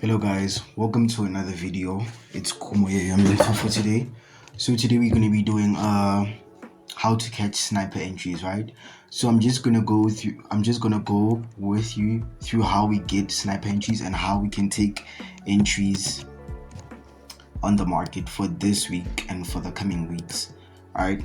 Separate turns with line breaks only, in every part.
Hello guys, welcome to another video. It's Kumo here, I'm Lisa for today. So today we're going to be doing how to catch sniper entries, right? So I'm just going to go with you through how we get sniper entries and how we can take entries on the market for this week and for the coming weeks. All right.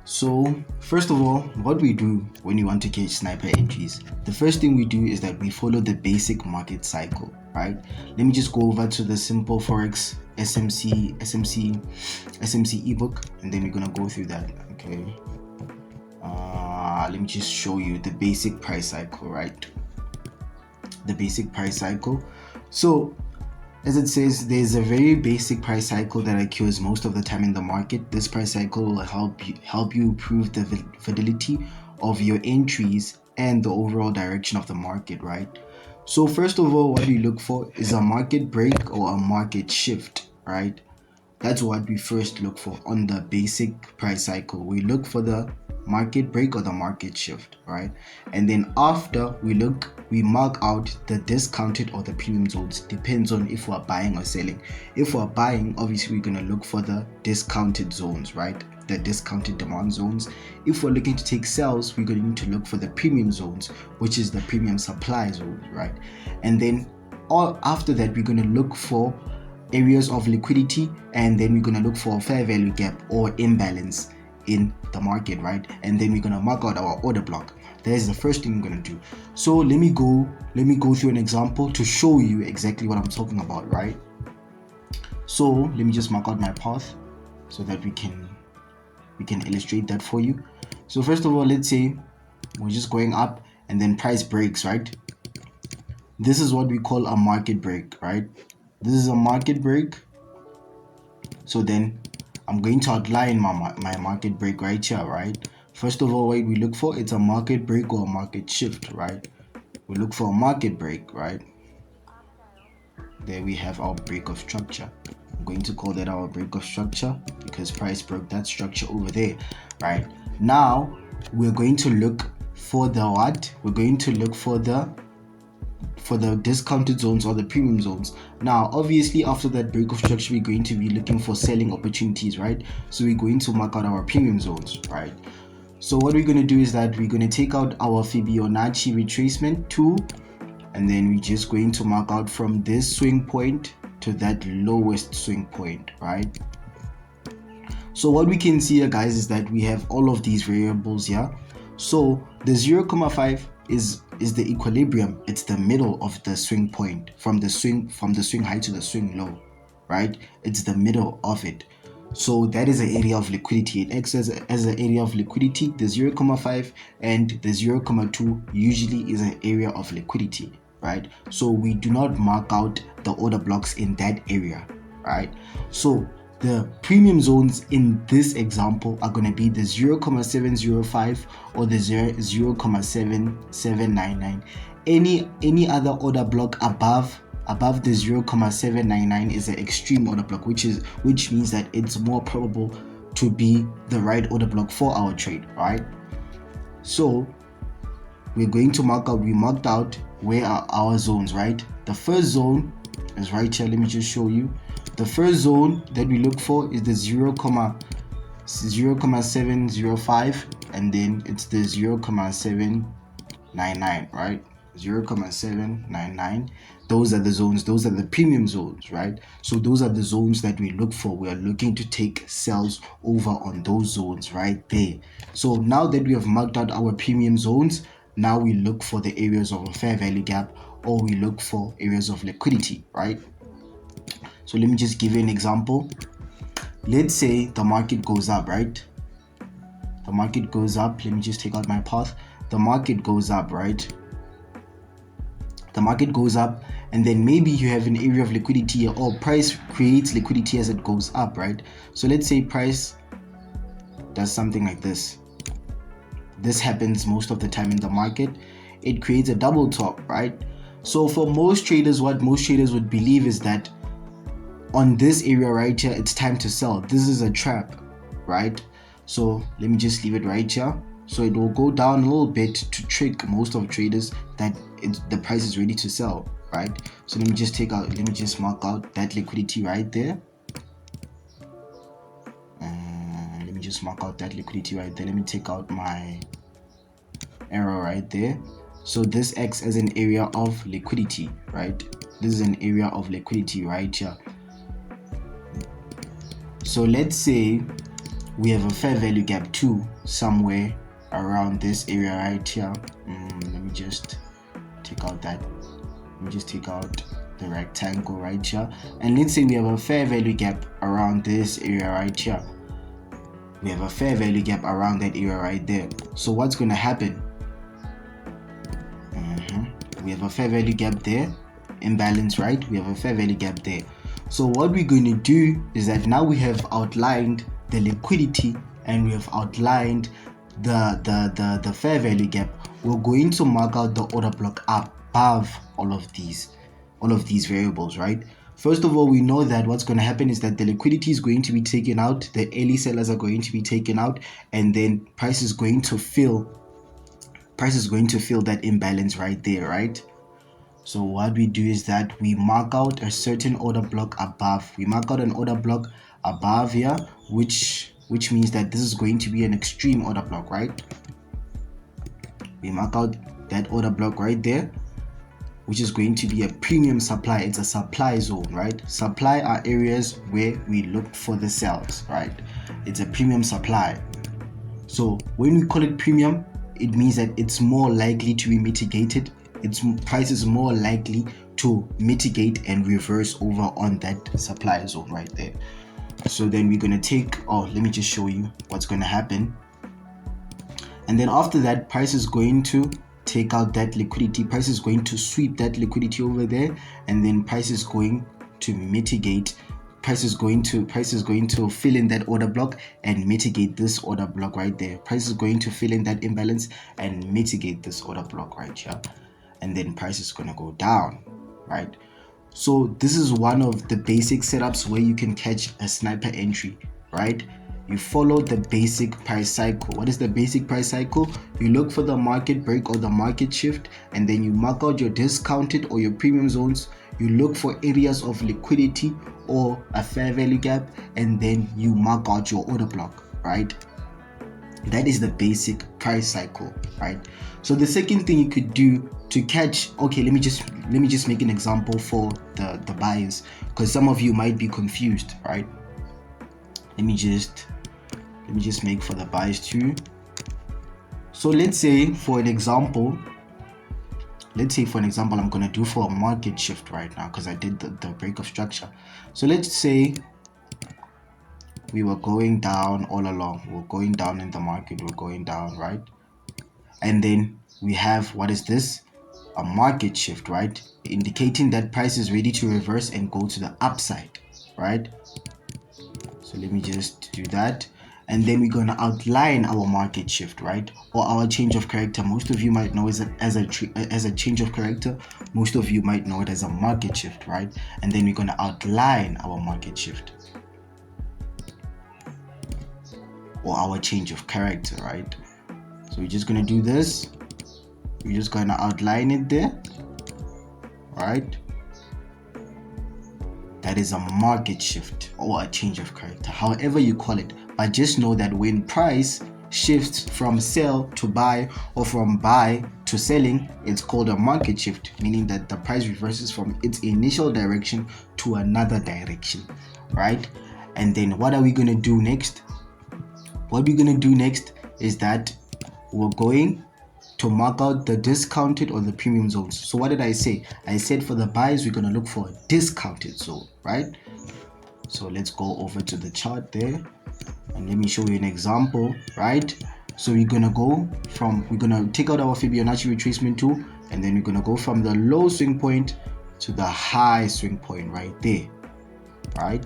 So first of all, what we do when you want to catch sniper entries, the first thing we do is that we follow the basic market cycle, right? Let me just go over to the simple Forex SMC ebook, and then we're gonna go through that. Okay. Let me just show you the basic price cycle, right? The basic price cycle. So as it says, there's a very basic price cycle that occurs most of the time in the market. This price cycle will help you prove the fidelity of your entries and the overall direction of the market, right? So first of all, what we look for is a market break or a market shift, right? That's what we first look for on the basic price cycle. We look for the market break or the market shift, right? And then after we mark out the discounted or the premium zones. Depends on if we're buying or selling. If we're buying, obviously we're going to look for the discounted zones, right? The discounted demand zones. If we're looking to take sales, we're going to look for the premium zones, which is the premium supply zone, right? And then after that, we're going to look for areas of liquidity, and then we're going to look for a fair value gap or imbalance in the market, right? And then we're going to mark out our order block. That is the first thing we're going to do. So let me go through an example to show you exactly what I'm talking about, right? So let me just mark out my path so that we can illustrate that for you. So first of all, let's say we're just going up and then price breaks, right? This is what we call a market break, right? This is a market break. So then I'm going to outline my market break right here, right? First of all, what we look for, it's a market break or a market shift, right? We look for a market break, right? There we have our break of structure. I'm going to call that our break of structure because price broke that structure over there, right? Now we're going to look for the what? We're going to look for the discounted zones or the premium zones. Now obviously after that break of structure, we're going to be looking for selling opportunities, right? So we're going to mark out our premium zones, right? So what we're going to do is that we're going to take out our Fibonacci retracement tool, and then we're just going to mark out from this swing point to that lowest swing point, right? So what we can see here, guys, is that we have all of these variables here. So the 0.5 is the equilibrium. It's the middle of the swing point from the swing high to the swing low, right? It's the middle of it. So that is an area of liquidity. It acts as an area of liquidity. The 0.5 and the 0.2 usually is an area of liquidity, right? So we do not mark out the order blocks in that area, right? So the premium zones in this example are going to be the 0.705 or the 0.7799. Any other order block above the 0.799 is an extreme order block, which means that it's more probable to be the right order block for our trade, right? So we're going to we marked out where are our zones, right? The first zone is right here. Let me just show you. The first zone that we look for is the 0.705, and then it's the 0.799, right? 0.799. Those are the zones. Those are the premium zones, right? So those are the zones that we look for. We are looking to take sales over on those zones right there. So now that we have marked out our premium zones, now we look for the areas of a fair value gap, or we look for areas of liquidity, right? So let me just give you an example. Let's say the market goes up, right? The market goes up. Let me just take out my path. The market goes up, right? The market goes up, and then maybe you have an area of liquidity, or price creates liquidity as it goes up, right? So let's say price does something like this. This happens most of the time in the market. It creates a double top, right? So for most traders, what most traders would believe is that on this area right here, it's time to sell. This is a trap, right? So let me just leave it right here. So it will go down a little bit to trick most of traders that the price is ready to sell, right? So let me just mark out that liquidity right there. Let me just mark out that liquidity right there. Let me take out my arrow right there. So this acts as an area of liquidity, right? This is an area of liquidity right here. So let's say we have a fair value gap 2 somewhere around this area right here. Let me just take out that. Let me just take out the rectangle right here. And let's say we have a fair value gap around this area right here. We have a fair value gap around that area right there. So what's going to happen? We have a fair value gap there, imbalance, right? We have a fair value gap there. So what we're going to do is that now we have outlined the liquidity and we have outlined the fair value gap. We're going to mark out the order block above all of these variables, right? First of all, we know that what's going to happen is that the liquidity is going to be taken out, the early sellers are going to be taken out, and then price is going to fill that imbalance right there, right? So what we do is that we mark out a certain order block above. We mark out an order block above here, which means that this is going to be an extreme order block, right? We mark out that order block right there, which is going to be a premium supply. It's a supply zone, right? Supply are areas where we look for the sells, right? It's a premium supply. So when we call it premium, it means that it's more likely to be mitigated. Its price is more likely to mitigate and reverse over on that supply zone right there. So then we're going to let me just show you what's going to happen. And then after that, price is going to take out that liquidity. Price is going to sweep that liquidity over there, and then price is going to mitigate. Price is going to fill in that order block and mitigate this order block right there. Price is going to fill in that imbalance and mitigate this order block right here. And then price is going to go down, right? So this is one of the basic setups where you can catch a sniper entry, right? You follow the basic price cycle. What is the basic price cycle? You look for the market break or the market shift, and then you mark out your discounted or your premium zones. You look for areas of liquidity or a fair value gap, and then you mark out your order block, right? That is the basic price cycle, right? So the second thing you could do to catch, okay, let me just make an example for the buyers, because some of you might be confused, right? Let me just make for the buyers too. So let's say for an example, I'm going to do for a market shift right now, because I did the break of structure. So let's say we were going down all along. We're going down in the market. We're going down, right? And then we have, what is this? A market shift, right? Indicating that price is ready to reverse and go to the upside, right? So let me just do that. And then we're going to outline our market shift, right? Or our change of character. Most of you might know it as a change of character. Most of you might know it as a market shift, right? And then we're going to outline our market shift or our change of character, right? So we're just going to do this. We're just going to outline it there, right? That is a market shift or a change of character, however you call it. But just know that when price shifts from sell to buy or from buy to selling, it's called a market shift, meaning that the price reverses from its initial direction to another direction, right? And then what are we going to do next? What we're going to do next is that we're going to mark out the discounted or the premium zones. So what did I say? I said for the buys, we're going to look for a discounted zone, right? So let's go over to the chart there and let me show you an example, right? So we're going to take out our Fibonacci retracement tool, and then we're going to go from the low swing point to the high swing point right there, right?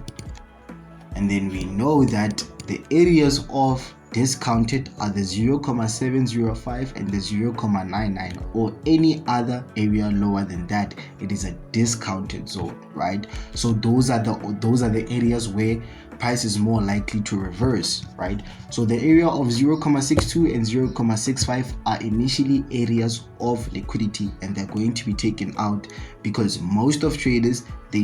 And then we know that the areas of discounted are the 0,705 and the 0,99, or any other area lower than that. It is a discounted zone, right? So those are the areas where price is more likely to reverse, right? So the area of 0.62 and 0.65 are initially areas of liquidity, and they're going to be taken out because most of traders, they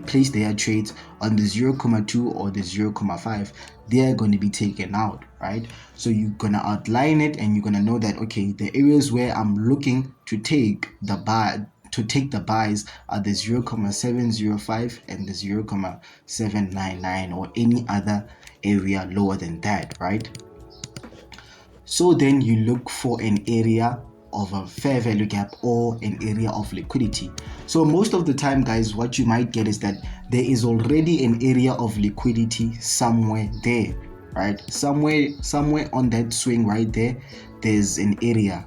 place their trades on the 0.2 or the 0.5. They're going to be taken out, right? So you're going to outline it, and you're going to know that, okay, the areas where I'm looking to take the buys are the 0.705 and the 0.799 or any other area lower than that, right? So then you look for an area of a fair value gap or an area of liquidity. So most of the time, guys, what you might get is that there is already an area of liquidity somewhere there, right? Somewhere on that swing right there, there's an area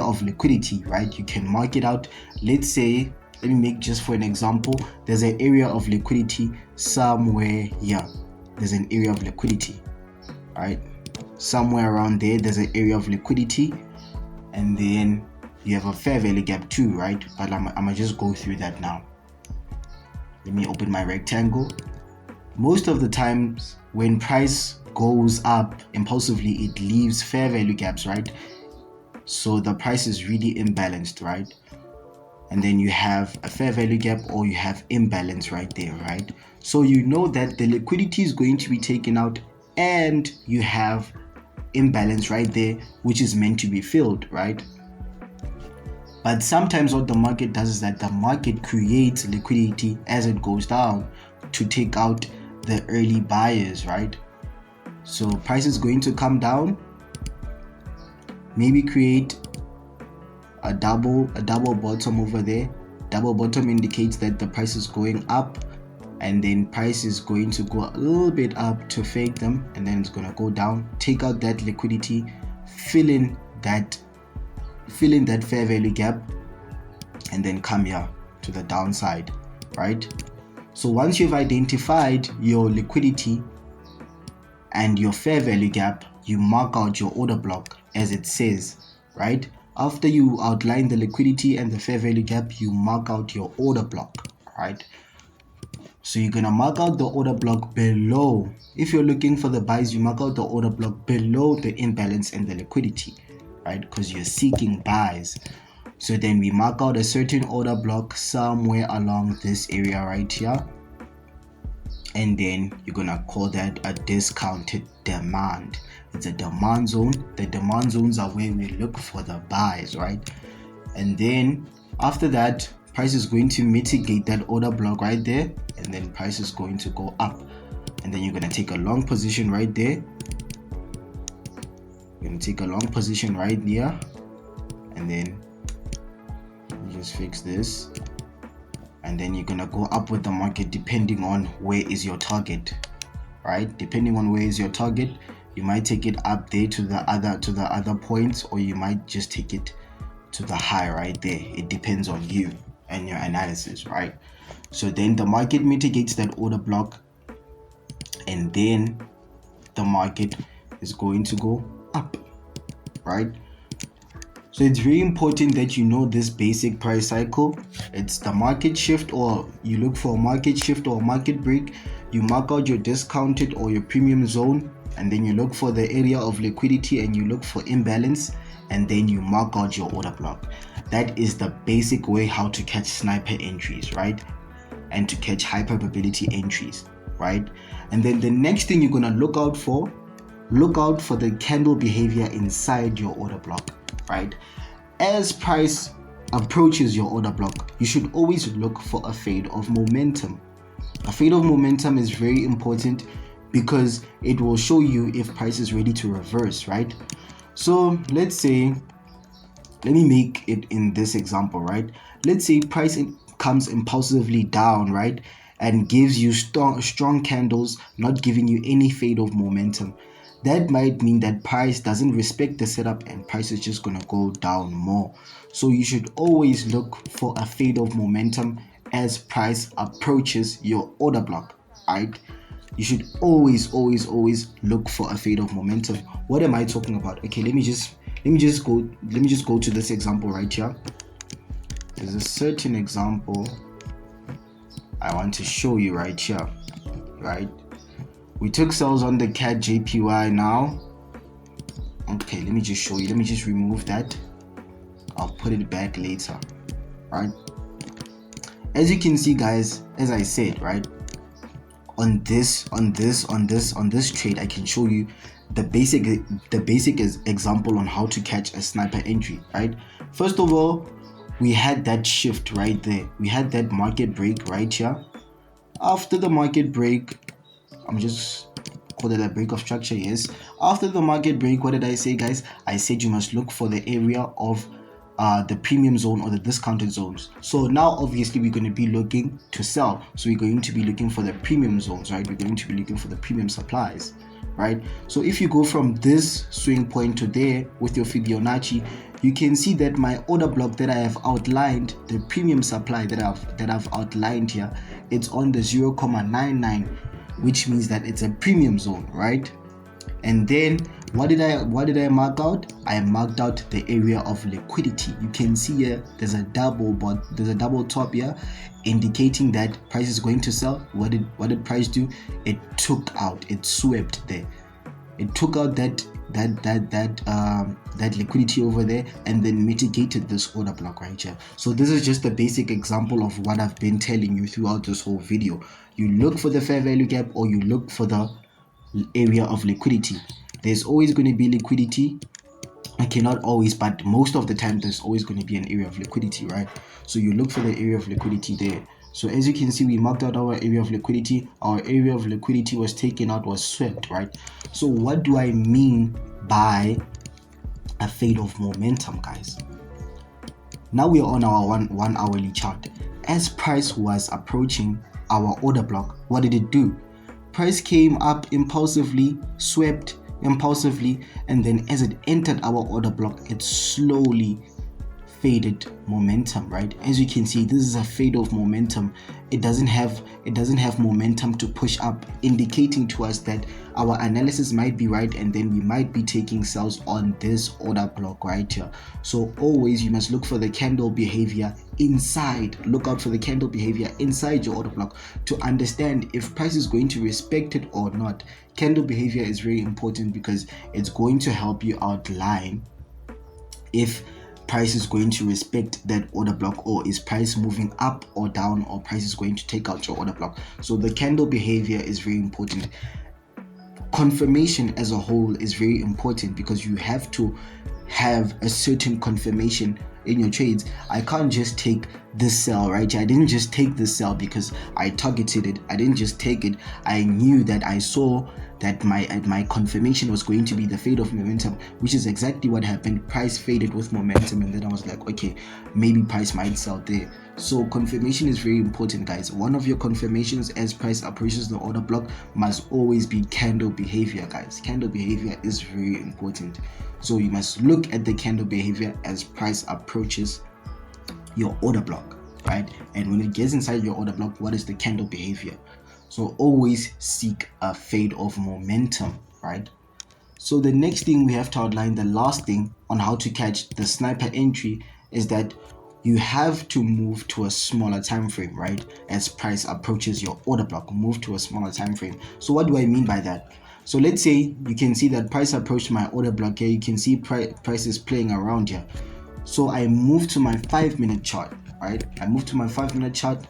of liquidity, right? You can mark it out. Let's say, let me make just for an example, there's an area of liquidity somewhere here. There's an area of liquidity, right? Somewhere around there, there's an area of liquidity, and then you have a fair value gap too, right? But I'm gonna just go through that now. Let me open my rectangle. Most of the times when price goes up impulsively, it leaves fair value gaps, right? So the price is really imbalanced, right? And then you have a fair value gap or you have imbalance right there, right? So you know that the liquidity is going to be taken out and you have imbalance right there, which is meant to be filled, right? But sometimes what the market does is that the market creates liquidity as it goes down to take out the early buyers, right? So price is going to come down, maybe create a double bottom over there. Double bottom indicates that the price is going up, and then price is going to go a little bit up to fake them, and then it's going to go down, take out that liquidity, fill in that fair value gap, and then come here to the downside, right? So once you've identified your liquidity and your fair value gap, you mark out your order block as it says, right? After you outline the liquidity and the fair value gap, you mark out your order block, right? So you're gonna mark out the order block below. If you're looking for the buys, you mark out the order block below the imbalance and the liquidity, right? Because you're seeking buys. So then we mark out a certain order block somewhere along this area right here, and then you're gonna call that a discounted demand. It's a demand zone. The demand zones are where we look for the buys, right? And then after that, price is going to mitigate that order block right there, and then price is going to go up, and then you're going to take a long position right there. You're going to take a long position right here, and then you just fix this, and then you're going to go up with the market depending on where is your target, right? Depending on where is your target, you might take it up there to the other points, or you might just take it to the high right there. It depends on you and your analysis, right? So then the market mitigates that order block, and then the market is going to go up, right? So it's very important that you know this basic price cycle. It's the market shift, or you look for a market shift or a market break. You mark out your discounted or your premium zone, and then you look for the area of liquidity and you look for imbalance, and then you mark out your order block. That is the basic way how to catch sniper entries, right? And to catch high probability entries, right? And then the next thing you're gonna look out for the candle behavior inside your order block, right? As price approaches your order block, you should always look for a fade of momentum. A fade of momentum is very important because it will show you if price is ready to reverse, right? So let's say, let me make it in this example, right? Let's say price comes impulsively down, right? And gives you strong candles, not giving you any fade of momentum. That might mean that price doesn't respect the setup and price is just going to go down more. So you should always look for a fade of momentum as price approaches your order block, right? You should always look for a fade of momentum. What am I talking about? Okay, let me just go to this example right here. There's a certain example I want to show you right here. right? We took sales on the CAD JPY now. Okay, let me just show you. Let me just remove that. I'll put it back later, right? As you can see, guys, as I said, right, on this trade, I can show you the basic example on how to catch a sniper entry, right? First of all, we had that shift right there. We had that market break right here. After the market break, I'm just call it a break of structure. Yes, after the market break, what did I say, guys? I said you must look for the area of the premium zone or the discounted zones. So now obviously we're going to be looking to sell, so we're going to be looking for the premium zones, right? We're going to be looking for the premium supplies, right? So if you go from this swing point to there with your Fibonacci, you can see that my order block that I have outlined, the premium supply that I've outlined here, it's on the 0.99, which means that it's a premium zone, right? And then what did I mark out? I marked out the area of liquidity. You can see here there's a double top here, indicating that price is going to sell. What did price do? It swept there. It took out that liquidity over there and then mitigated this order block right here. So this is just a basic example of what I've been telling you throughout this whole video. You look for the fair value gap, or you look for the area of liquidity. There's always going to be liquidity. I cannot always, but most of the time there's always going to be an area of liquidity, right? So you look for the area of liquidity there. So as you can see, we marked out our area of liquidity. Our area of liquidity was taken out, was swept, right? So what do I mean by a fade of momentum, guys? Now we're on our one hourly chart. As price was approaching our order block, what did it do? Price came up impulsively, swept impulsively, and then as it entered our order block, it slowly faded momentum, right? As you can see, this is a fade of momentum. It doesn't have momentum to push up, indicating to us that our analysis might be right, and then we might be taking sales on this order block right here. So always you must look for the candle behavior inside. Look out for the candle behavior inside your order block to understand if price is going to respect it or not. Candle behavior is very important because it's going to help you outline if price is going to respect that order block, or is price moving up or down, or price is going to take out your order block. So the candle behavior is very important. Confirmation as a whole is very important because you have to have a certain confirmation in your trades. I can't just take this sell, right? I didn't just take this sell because I targeted it. I didn't just take it. I knew that I saw that my confirmation was going to be the fade of momentum, which is exactly what happened. Price faded with momentum, and then I was like, okay, maybe price might sell there. So confirmation is very important, guys. One of your confirmations as price approaches the order block must always be candle behavior, guys. Candle behavior is very important. So you must look at the candle behavior as price approaches your order block, right? And when it gets inside your order block, what is the candle behavior? So always seek a fade of momentum, right? So the next thing we have to outline, the last thing on how to catch the sniper entry, is that you have to move to a smaller time frame, right? As price approaches your order block, move to a smaller time frame. So what do I mean by that? So let's say you can see that price approached my order block here. You can see price is playing around here. So I move to my 5-minute chart, right? I move to my 5-minute chart,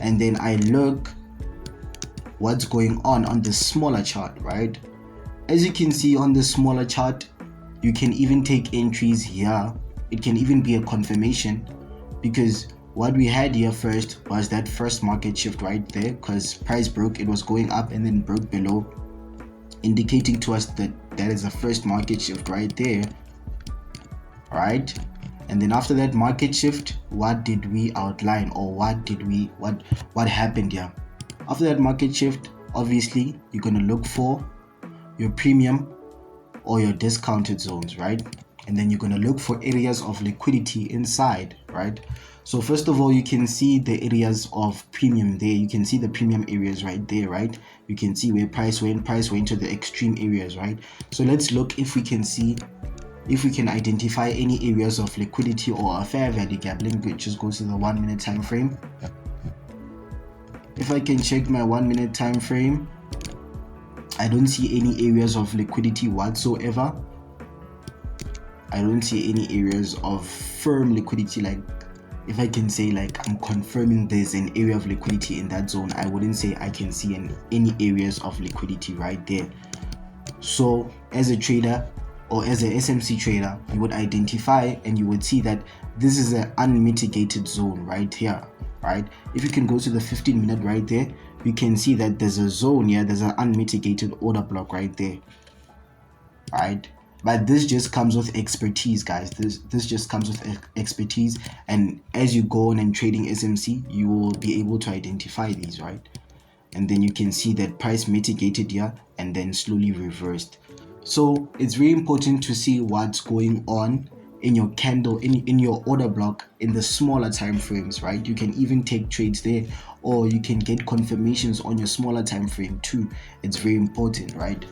and then I look what's going on the smaller chart, right? As you can see on the smaller chart, you can even take entries here. It can even be a confirmation, because what we had here first was that first market shift right there, because price broke, it was going up and then broke below, indicating to us that that is a first market shift right there, right? And then after that market shift, what did we outline, or what happened here? After that market shift, obviously you're going to look for your premium or your discounted zones, right? And then you're going to look for areas of liquidity inside, right? So first of all, you can see the areas of premium there. You can see the premium areas right there, right? You can see where price went to the extreme areas, right? So let's look if we can identify any areas of liquidity or a fair value gap. Let me just go to the 1-minute time frame. If I can check my 1 minute time frame, I don't see any areas of liquidity whatsoever. I don't see any areas of firm liquidity. Like, if I can say, like, I'm confirming there's an area of liquidity in that zone, I wouldn't say I can see any areas of liquidity right there. So as a trader or as a SMC trader, you would identify and you would see that this is an unmitigated zone right here, right? If you can go to the 15-minute right there, you can see that there's a zone here, there's an unmitigated order block right there, right? But this just comes with expertise, guys. This just comes with expertise, and as you go on and trading SMC, you will be able to identify these, right? And then you can see that price mitigated here and then slowly reversed. So it's very important to see what's going on in your candle, in your order block, in the smaller time frames, right? You can even take trades there, or you can get confirmations on your smaller time frame too. It's very important, right?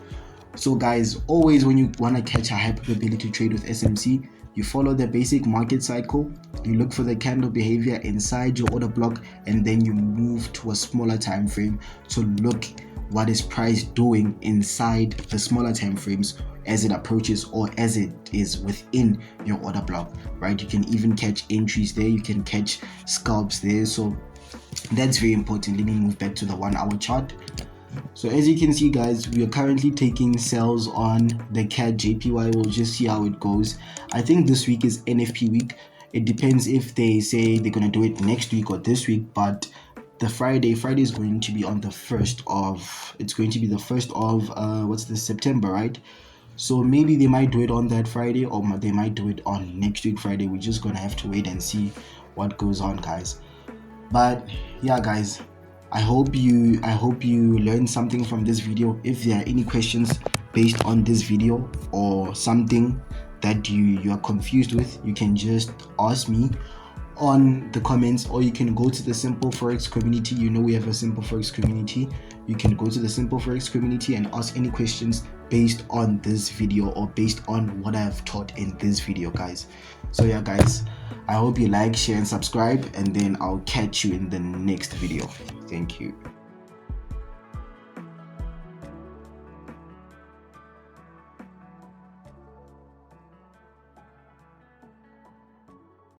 So guys, always when you want to catch a high probability trade with SMC, you follow the basic market cycle, you look for the candle behavior inside your order block, and then you move to a smaller time frame to look what is price doing inside the smaller time frames as it approaches or as it is within your order block, right? You can even catch entries there, you can catch scalps there. So that's very important. Let me move back to the 1 hour chart. So as you can see, guys, we are currently taking sales on the CAD JPY. We'll just see how it goes. I think this week is NFP week. It depends if they say they're going to do it next week or this week, but the Friday is going to be on the 1st of, it's going to be the 1st of, what's this, September, right? So maybe they might do it on that Friday, or they might do it on next week Friday. We're just going to have to wait and see what goes on, guys. But yeah, guys, I hope you learned something from this video. If there are any questions based on this video or something that you are confused with, you can just ask me on the comments, or you can go to the Simple Forex community. You know, we have a Simple Forex community. You can go to the Simple Forex community and ask any questions based on this video or based on what I have taught in this video, guys. So yeah, guys, I hope you like, share, and subscribe, and then I'll catch you in the next video. Thank you.